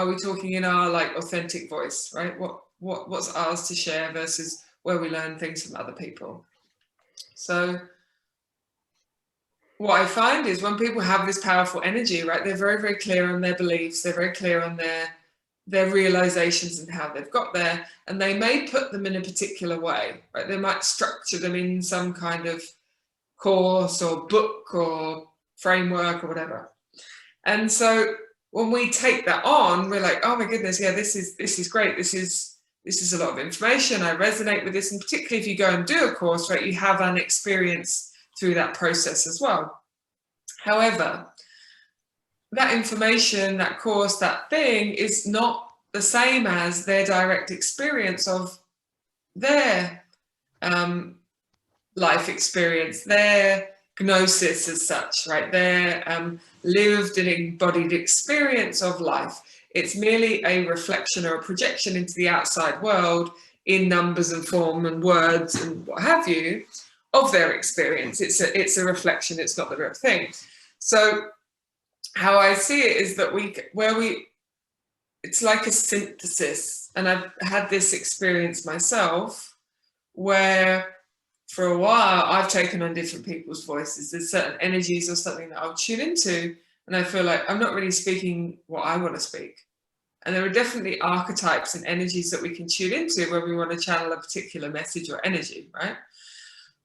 are we talking in our like authentic voice, right? What's ours to share versus where we learn things from other people. So what I find is when people have this powerful energy, right, they're very, very clear on their beliefs, they're very clear on their realizations and how they've got there, and they may put them in a particular way, right? They might structure them in some kind of course or book or framework or whatever. And so when we take that on, we're like, oh my goodness, yeah, this is great. This is a lot of information. I resonate with this. And particularly if you go and do a course, right, you have an experience through that process as well. However, that information, that course, that thing is not the same as their direct experience of their life experience, their gnosis as such, right? Their lived and embodied experience of life. It's merely a reflection or a projection into the outside world in numbers and form and words and what have you of their experience. It's a reflection, it's not the real thing. So how I see it is that it's like a synthesis. And I've had this experience myself where for a while I've taken on different people's voices. There's certain energies or something that I'll tune into and I feel like I'm not really speaking what I want to speak. And there are definitely archetypes and energies that we can tune into where we want to channel a particular message or energy, right?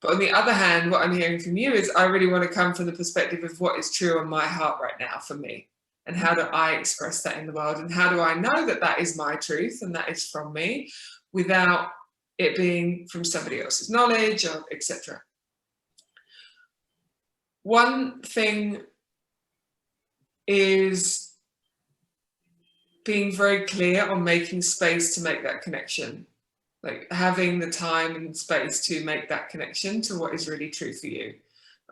But on the other hand, what I'm hearing from you is I really want to come from the perspective of what is true on my heart right now for me. And how do I express that in the world? And how do I know that that is my truth and that is from me without it being from somebody else's knowledge or etc. One thing is being very clear on making space to make that connection. Like having the time and space to make that connection to what is really true for you.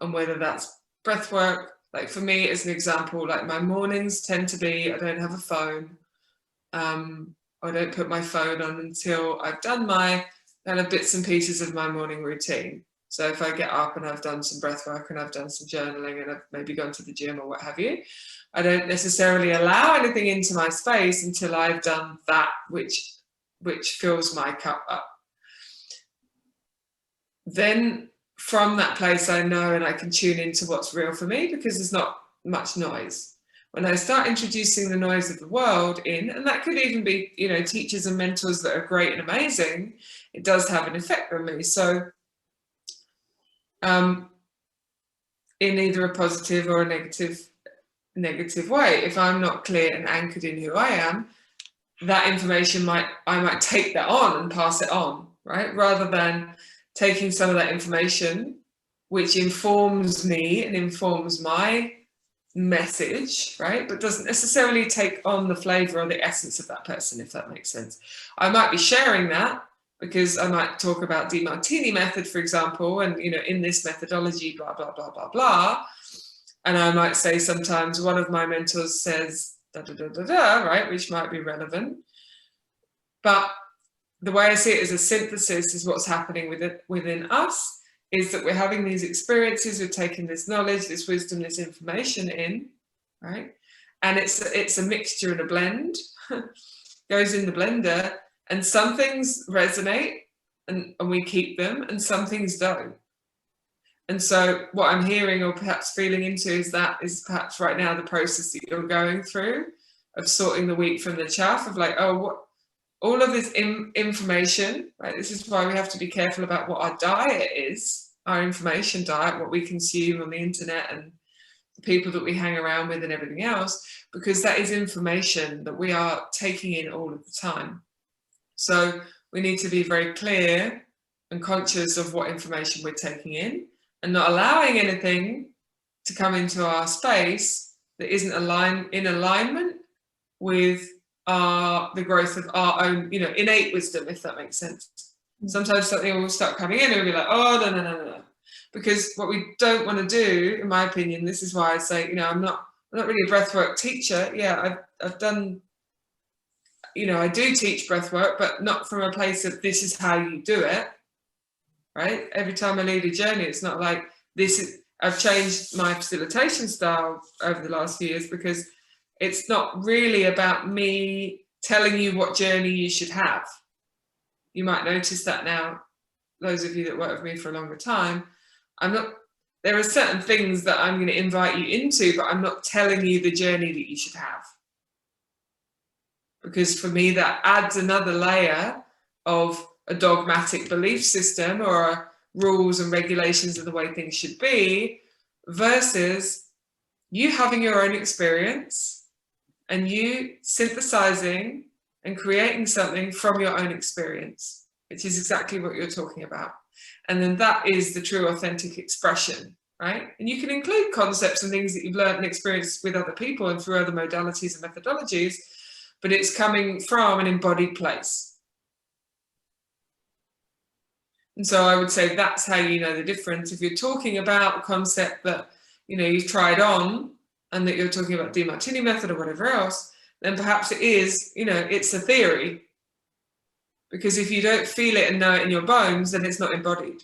And whether that's breath work, like for me as an example, like my mornings tend to be, I don't have a phone. I don't put my phone on until I've done my kind of bits and pieces of my morning routine. So if I get up and I've done some breath work and I've done some journaling and I've maybe gone to the gym or what have you, I don't necessarily allow anything into my space until I've done that which fills my cup up. Then from that place I know and I can tune into what's real for me because there's not much noise. When I start introducing the noise of the world in, and that could even be, you know, teachers and mentors that are great and amazing, it does have an effect on me. So in either a positive or a negative way, if I'm not clear and anchored in who I am, that information I might take that on and pass it on, right? Rather than taking some of that information which informs me and informs my message, right? But doesn't necessarily take on the flavor or the essence of that person, if that makes sense. I might be sharing that because I might talk about DeMartini method, for example, and, you know, in this methodology, blah, blah, blah, blah, blah. And I might say sometimes one of my mentors says, da, da, da, da, da, right, which might be relevant. But the way I see it as a synthesis is what's happening within us is that we're having these experiences, we're taking this knowledge, this wisdom, this information in, right? And it's a mixture and a blend, goes in the blender, and some things resonate and we keep them and some things don't. And so what I'm hearing or perhaps feeling into is perhaps right now the process that you're going through of sorting the wheat from the chaff, of like, oh, what, all of this information, right? This is why we have to be careful about what our diet is, our information diet, what we consume on the internet and the people that we hang around with and everything else, because that is information that we are taking in all of the time. So we need to be very clear and conscious of what information we're taking in and not allowing anything to come into our space that isn't in alignment with the growth of our own, you know, innate wisdom, if that makes sense. Sometimes something will start coming in and we'll be like, oh, no. Because what we don't want to do, in my opinion, this is why I say, you know, I'm not really a breathwork teacher. Yeah, I've done, you know, I do teach breathwork, but not from a place of this is how you do it, right? Every time I lead a journey, it's not like I've changed my facilitation style over the last few years because It's not really about me telling you what journey you should have. You might notice that now, those of you that work with me for a longer time, there are certain things that I'm going to invite you into, but I'm not telling you the journey that you should have. Because for me, that adds another layer of a dogmatic belief system or rules and regulations of the way things should be, versus you having your own experience and you synthesizing and creating something from your own experience, which is exactly what you're talking about. And then that is the true authentic expression, right? And you can include concepts and things that you've learned and experienced with other people and through other modalities and methodologies, but it's coming from an embodied place. And so I would say that's how you know the difference. If you're talking about a concept that, you know, you've tried on and that you're talking about DeMartini method or whatever else, then perhaps it is, you know, it's a theory. Because if you don't feel it and know it in your bones, then it's not embodied.